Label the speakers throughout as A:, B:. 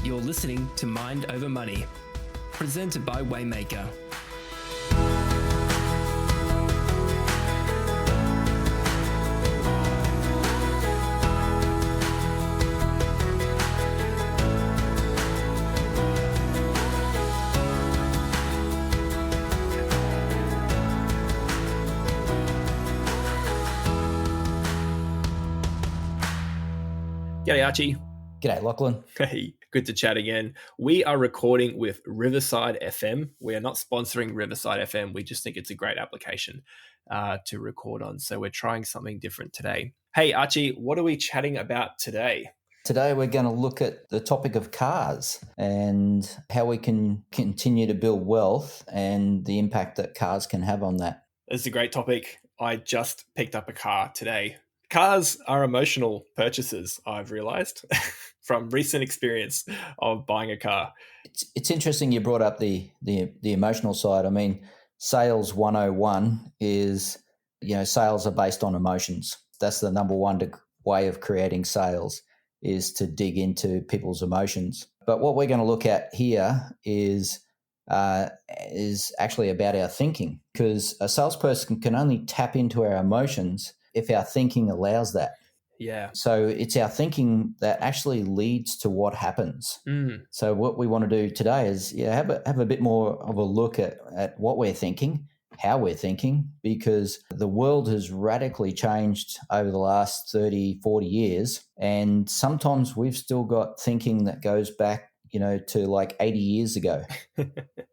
A: You're listening to Mind Over Money, presented by Waymaker. G'day, Archie.
B: G'day, Lachlan.
A: Hey, good to chat again. We are recording with Riverside FM. We are not sponsoring Riverside FM. We just think it's a great application to record on. So we're trying something different today. Hey, Archie, what are we chatting about today?
B: Today we're going to look at the topic of cars and how we can continue to build wealth and the impact that cars can have on that.
A: It's a great topic. I just picked up a car today. Cars are emotional purchases, I've realized, from recent experience of buying a car.
B: It's interesting you brought up the emotional side. I mean, sales 101 is, sales are based on emotions. That's the number one way of creating sales, is to dig into people's emotions. But what we're going to look at here is actually about our thinking, because a salesperson can only tap into our emotions if our thinking allows that.
A: Yeah.
B: So it's our thinking that actually leads to what happens. So what we want to do today is have a bit more of a look at what we're thinking, how we're thinking, because the world has radically changed over the last 30, 40 years. And sometimes we've still got thinking that goes back, to like 80 years ago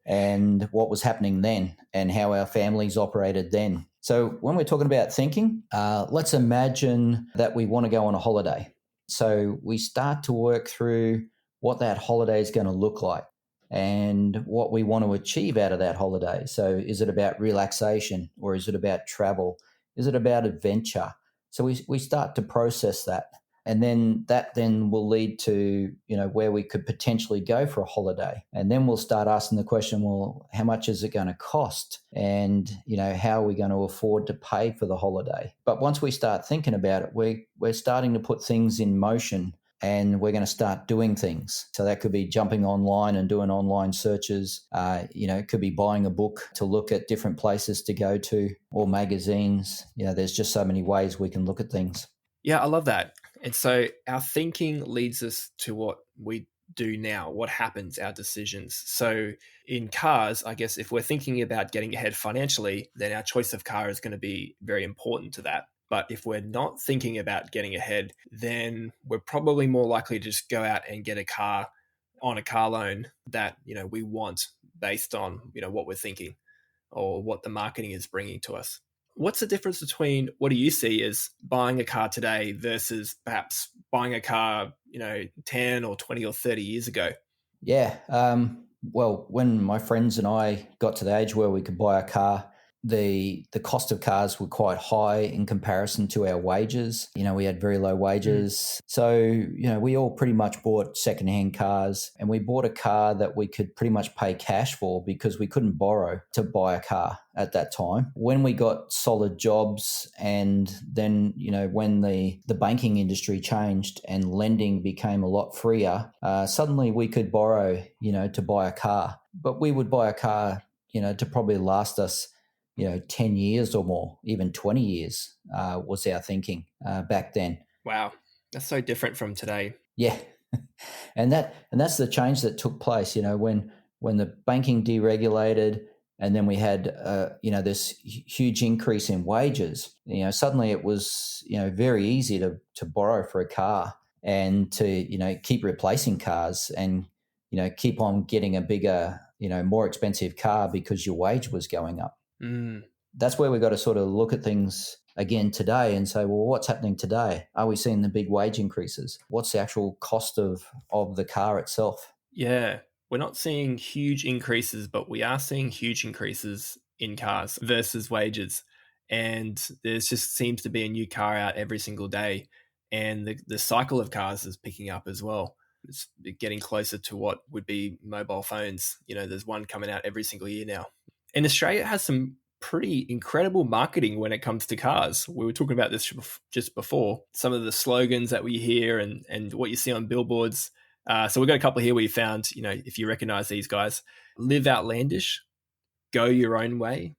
B: and what was happening then and how our families operated then. So when we're talking about thinking, let's imagine that we want to go on a holiday. So we start to work through what that holiday is going to look like and what we want to achieve out of that holiday. So is it about relaxation, or is it about travel? Is it about adventure? So we start to process that. And then that will lead to, where we could potentially go for a holiday. And then we'll start asking the question, well, how much is it going to cost? And, how are we going to afford to pay for the holiday? But once we start thinking about it, we're starting to put things in motion, and we're going to start doing things. So that could be jumping online and doing online searches. It could be buying a book to look at different places to go to, or magazines. There's just so many ways we can look at things.
A: Yeah, I love that. And so our thinking leads us to what we do now, what happens, our decisions. So in cars, I guess if we're thinking about getting ahead financially, then our choice of car is going to be very important to that. But if we're not thinking about getting ahead, then we're probably more likely to just go out and get a car on a car loan that, we want based on, what we're thinking or what the marketing is bringing to us. What's the difference between what do you see as buying a car today versus perhaps buying a car, 10 or 20 or 30 years ago?
B: Yeah. Well, when my friends and I got to the age where we could buy a car, the cost of cars were quite high in comparison to our wages. We had very low wages. So, we all pretty much bought secondhand cars, and we bought a car that we could pretty much pay cash for because we couldn't borrow to buy a car at that time. When we got solid jobs, and then, when the banking industry changed and lending became a lot freer, suddenly we could borrow, to buy a car. But we would buy a car, to probably last us 10 years or more, even 20 years was our thinking back then.
A: Wow. That's so different from today.
B: Yeah. and that's the change that took place, when the banking deregulated, and then we had, this huge increase in wages. Suddenly it was, very easy to borrow for a car and to, keep replacing cars and, keep on getting a bigger, more expensive car because your wage was going up. That's where we've got to sort of look at things again today and say, well, what's happening today? Are we seeing the big wage increases? What's the actual cost of the car itself?
A: Yeah, we're not seeing huge increases, but we are seeing huge increases in cars versus wages. And there just seems to be a new car out every single day. And the cycle of cars is picking up as well. It's getting closer to what would be mobile phones. There's one coming out every single year now. And Australia has some pretty incredible marketing when it comes to cars. We were talking about this just before. Some of the slogans that we hear and what you see on billboards So we've got a couple here we found, if you recognize these guys: live outlandish, go your own way,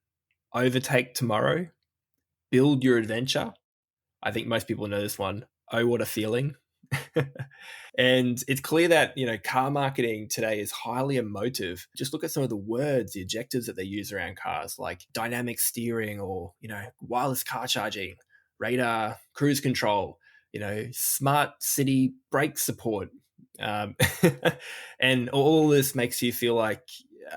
A: overtake tomorrow, build your adventure. I think most people know this one. Oh, what a feeling. And it's clear that, car marketing today is highly emotive. Just look at some of the words, the adjectives that they use around cars, like dynamic steering or, wireless car charging, radar, cruise control, smart city brake support. And all this makes you feel like,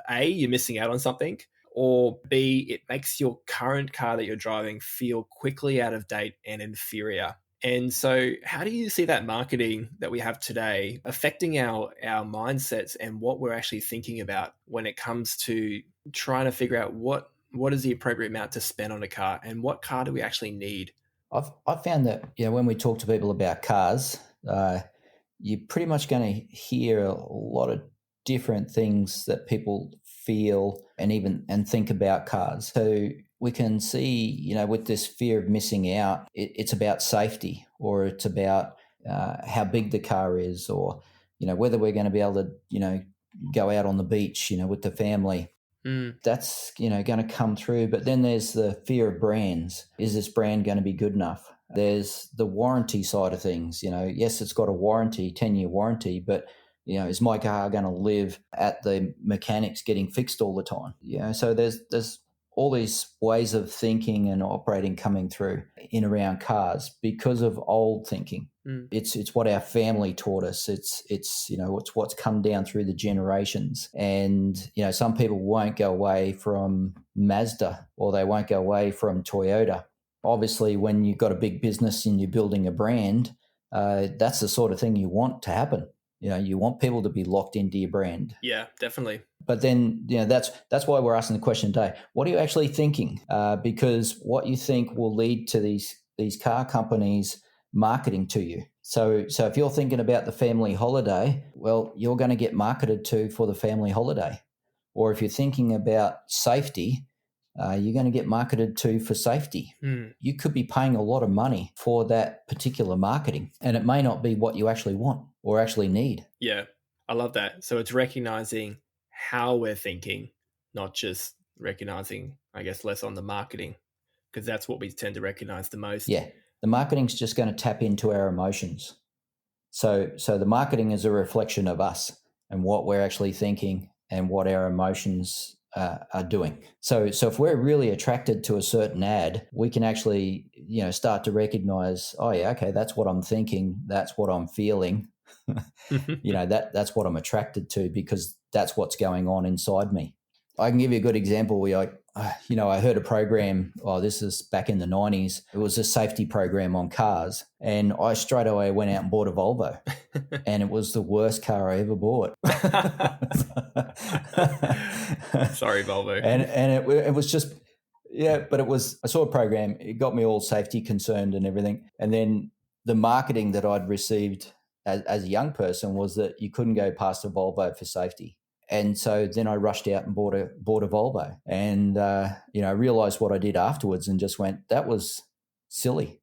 A: A, you're missing out on something, or B, it makes your current car that you're driving feel quickly out of date and inferior. And so how do you see that marketing that we have today affecting our mindsets and what we're actually thinking about when it comes to trying to figure out what is the appropriate amount to spend on a car and what car do we actually need?
B: I've found that when we talk to people about cars, you're pretty much going to hear a lot of different things that people feel and think about cars. So we can see, with this fear of missing out, it's about safety, or it's about how big the car is, or, whether we're going to be able to, go out on the beach, with the family. That's, going to come through. But then there's the fear of brands. Is this brand going to be good enough? There's the warranty side of things. Yes, it's got a warranty, 10-year warranty, but is my car going to live at the mechanics getting fixed all the time? So there's all these ways of thinking and operating coming through in around cars because of old thinking. It's what our family taught us. It's what's come down through the generations. And some people won't go away from Mazda, or they won't go away from Toyota. Obviously, when you've got a big business and you're building a brand, that's the sort of thing you want to happen. You want people to be locked into your brand.
A: Yeah, definitely.
B: But then, that's why we're asking the question today. What are you actually thinking? Because what you think will lead to these car companies marketing to you. So if you're thinking about the family holiday, well, you're going to get marketed to for the family holiday. Or if you're thinking about safety, you're going to get marketed to for safety. You could be paying a lot of money for that particular marketing, and it may not be what you actually want or actually need.
A: Yeah, I love that. So it's recognizing how we're thinking, not just recognizing, I guess, less on the marketing, because that's what we tend to recognize the most.
B: Yeah, the marketing's just going to tap into our emotions. So the marketing is a reflection of us and what we're actually thinking and what our emotions are doing. So if we're really attracted to a certain ad, we can actually, start to recognize, oh yeah, okay, that's what I'm thinking, that's what I'm feeling. That's what I'm attracted to, because that's what's going on inside me. I can give you a good example where I heard a program, this is back in the 90s. It was a safety program on cars, and I straight away went out and bought a Volvo, and it was the worst car I ever bought.
A: Sorry, Volvo.
B: And it was just, but I saw a program, it got me all safety concerned and everything. And then the marketing that I'd received as a young person was that you couldn't go past a Volvo for safety. And so then I rushed out and bought a Volvo, and I realized what I did afterwards and just went, that was silly.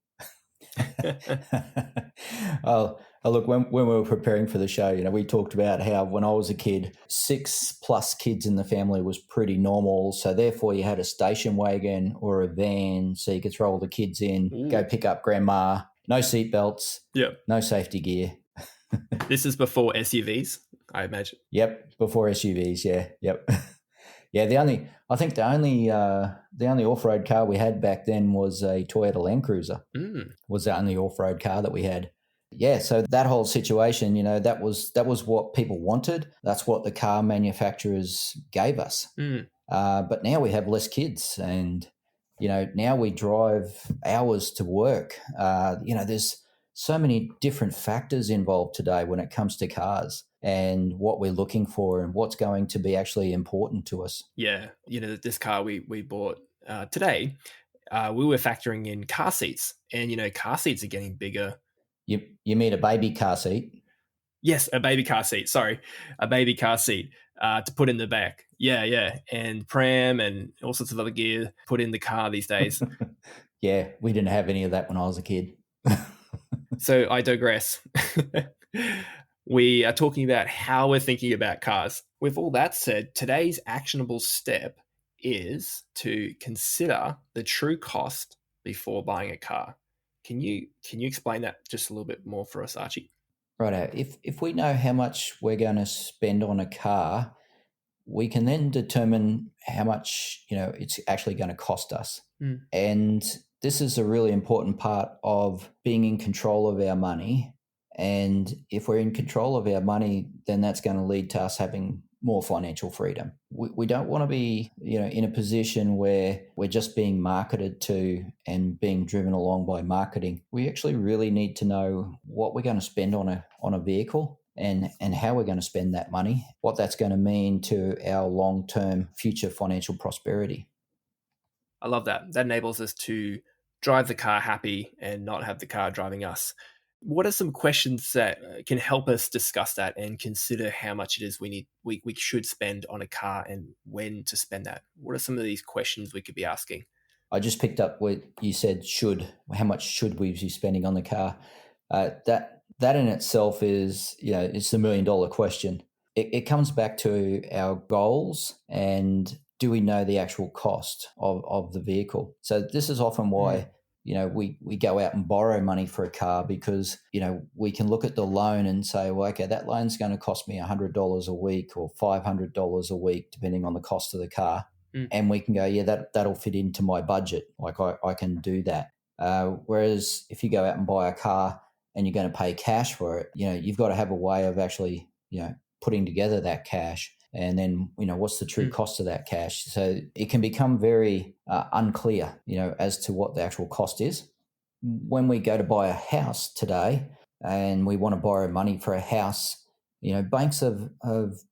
B: Look, when we were preparing for the show, we talked about how when I was a kid, 6+ kids in the family was pretty normal. So therefore you had a station wagon or a van so you could throw all the kids in, go pick up grandma, no seatbelts, no safety gear.
A: This is before SUVs, I imagine.
B: Yep, before SUVs. Yeah, yep. Yeah, the only off-road car we had back then was a Toyota Land Cruiser. Was the only off-road car that we had. Yeah, so that whole situation, that was what people wanted. That's what the car manufacturers gave us. But now we have less kids, and now we drive hours to work. There's so many different factors involved today when it comes to cars and what we're looking for and what's going to be actually important to us.
A: Yeah, this car we bought today, we were factoring in car seats, and car seats are getting bigger.
B: You mean a baby car seat?
A: Yes, a baby car seat. Sorry, a baby car seat to put in the back. Yeah, and pram and all sorts of other gear put in the car these days.
B: Yeah, we didn't have any of that when I was a kid.
A: So I digress. We are talking about how we're thinking about cars. With all that said, today's actionable step is to consider the true cost before buying a car. Can you explain that just a little bit more for us, Archie?
B: Righto. If we know how much we're going to spend on a car, we can then determine how much it's actually going to cost us. And this is a really important part of being in control of our money. And if we're in control of our money, then that's going to lead to us having more financial freedom. We don't want to be, in a position where we're just being marketed to and being driven along by marketing. We actually really need to know what we're going to spend on a vehicle and how we're going to spend that money, what that's going to mean to our long-term future financial prosperity.
A: I love that. That enables us to drive the car happy and not have the car driving us. What are some questions that can help us discuss that and consider how much it is we should spend on a car and when to spend that? What are some of these questions we could be asking?
B: I just picked up what you said, how much should we be spending on the car? That in itself is, it's the $1 million question. It comes back to our goals and do we know the actual cost of the vehicle? So this is often why we go out and borrow money for a car because, we can look at the loan and say, well, okay, that loan's going to cost me $100 a week or $500 a week, depending on the cost of the car. And we can go, yeah, that'll fit into my budget. Like I can do that. Whereas if you go out and buy a car and you're going to pay cash for it, you've got to have a way of actually, putting together that cash. And then, what's the true cost of that cash? So it can become very unclear, as to what the actual cost is. When we go to buy a house today and we want to borrow money for a house, banks have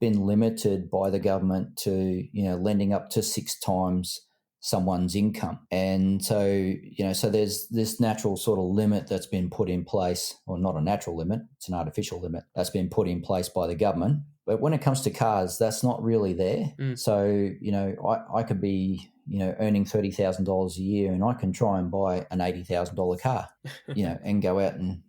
B: been limited by the government to, lending up to 6 times someone's income. And so, so there's this natural sort of limit that's been put in place, or not a natural limit, it's an artificial limit that's been put in place by the government. But when it comes to cars, that's not really there. So, I could be, earning $30,000 a year and I can try and buy an $80,000 car, and go out and,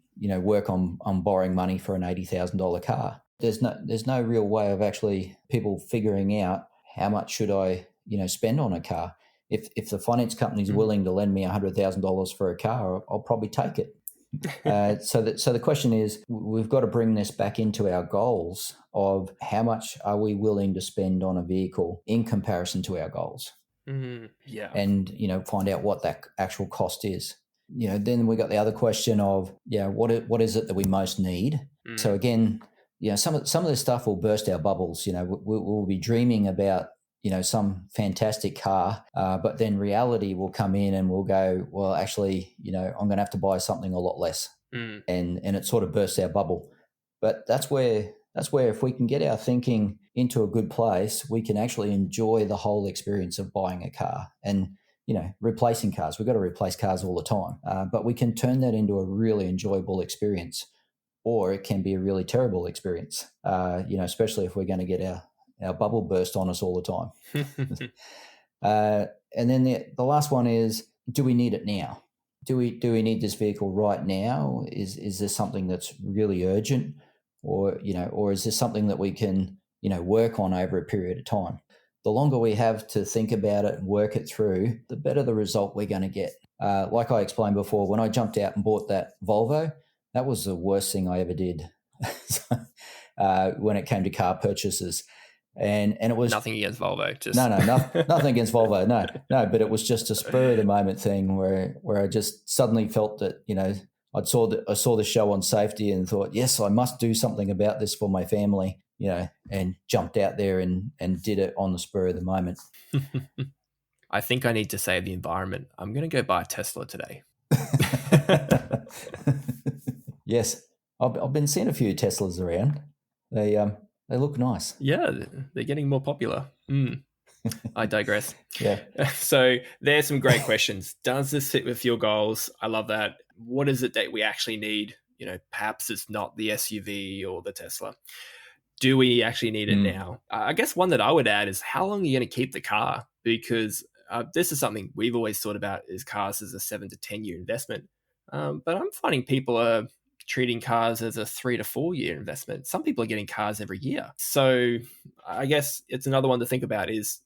B: work on borrowing money for an $80,000 car. There's no real way of actually people figuring out how much should I, spend on a car. If the finance company is willing to lend me $100,000 for a car, I'll probably take it. So the question is, we've got to bring this back into our goals of how much are we willing to spend on a vehicle in comparison to our goals.
A: Yeah.
B: And, find out what that actual cost is. Then we got the other question of, what is it that we most need? So again, some of this stuff will burst our bubbles. We'll be dreaming about, some fantastic car, but then reality will come in and we'll go, well, actually, I'm going to have to buy something a lot less. And it sort of bursts our bubble. But that's where if we can get our thinking into a good place, we can actually enjoy the whole experience of buying a car and, replacing cars. We've got to replace cars all the time, but we can turn that into a really enjoyable experience, or it can be a really terrible experience, especially if we're going to get our bubble burst on us all the time. And then the last one is, do we need it now? Do we need this vehicle right now? Is this something that's really urgent, or is this something that we can, work on over a period of time? The longer we have to think about it and work it through, the better the result we're going to get. Like I explained before, when I jumped out and bought that Volvo, that was the worst thing I ever did when it came to car purchases. And it was
A: nothing against Volvo. Just
B: nothing against Volvo. No, but it was just a spur of the moment thing where I just suddenly felt that, I saw the show on safety and thought, yes, I must do something about this for my family, and jumped out there and did it on the spur of the moment.
A: I think I need to save the environment. I'm going to go buy a Tesla today.
B: Yes, I've been seeing a few Teslas around. They look nice.
A: Yeah, they're getting more popular. I digress.
B: Yeah.
A: So there's some great questions. Does this fit with your goals? I love that. What is it that we actually need? Perhaps it's not the SUV or the Tesla. Do we actually need it now? I guess one that I would add is, how long are you going to keep the car? Because this is something we've always thought about, is cars as a 7 to 10 year investment. But I'm finding people are treating cars as a 3 to 4 year investment. Some people are getting cars every year. So I guess it's another one to think about is,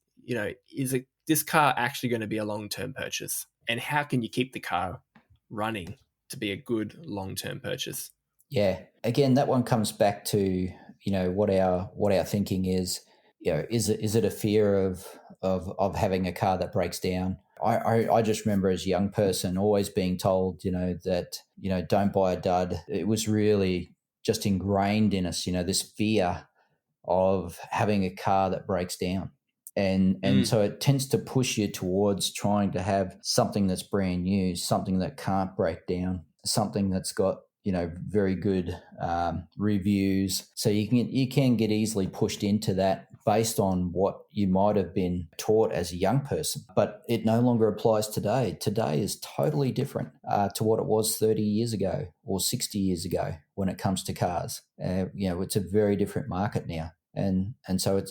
A: is this car actually going to be a long-term purchase? And how can you keep the car running to be a good long-term purchase?
B: Yeah. Again, that one comes back to, what our thinking is. Is it a fear of having a car that breaks down? I just remember as a young person always being told, that, don't buy a dud. It was really just ingrained in us, this fear of having a car that breaks down. And so it tends to push you towards trying to have something that's brand new, something that can't break down, something that's got, very good reviews. So you can get easily pushed into that based on what you might have been taught as a young person. But it no longer applies today. Today is totally different to what it was 30 years ago or 60 years ago when it comes to cars. It's a very different market now. And so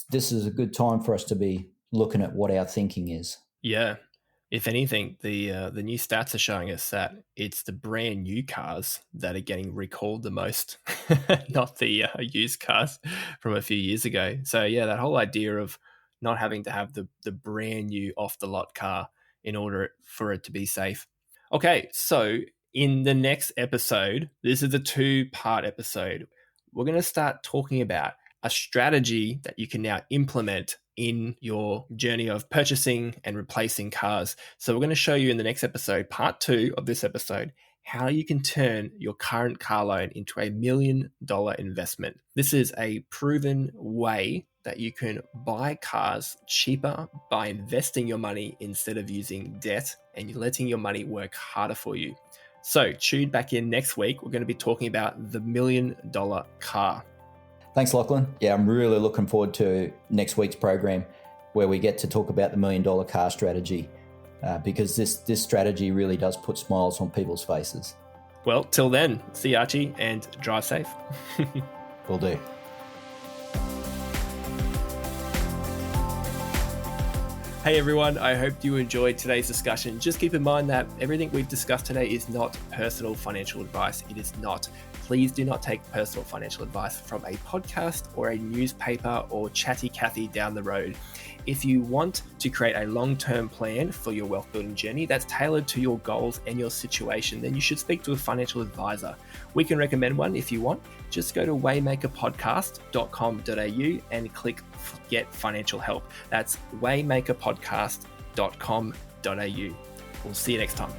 B: this is a good time for us to be looking at what our thinking is.
A: Yeah. If anything, the new stats are showing us that it's the brand new cars that are getting recalled the most, not the used cars from a few years ago. So yeah, that whole idea of not having to have the brand new off the lot car in order for it to be safe. Okay, so in the next episode, this is a 2-part episode. We're going to start talking about a strategy that you can now implement in your journey of purchasing and replacing cars. So we're going to show you in the next episode, part 2 of this episode, how you can turn your current car loan into $1 million investment. This is a proven way that you can buy cars cheaper by investing your money instead of using debt, and you're letting your money work harder for you. So tune back in next week. We're going to be talking about the $1 million car.
B: Thanks, Lachlan. Yeah, I'm really looking forward to next week's program where we get to talk about the $1 million car strategy because this strategy really does put smiles on people's faces.
A: Well, till then, see you, Archie, and drive safe.
B: Will do.
A: Hey everyone, I hope you enjoyed today's discussion. Just keep in mind that everything we've discussed today is not personal financial advice. It is not. Please do not take personal financial advice from a podcast or a newspaper or chatty Cathy down the road. If you want to create a long-term plan for your wealth building journey that's tailored to your goals and your situation, then you should speak to a financial advisor. We can recommend one if you want. Just go to waymakerpodcast.com.au and click Get Financial Help. That's waymakerpodcast.com.au. We'll see you next time.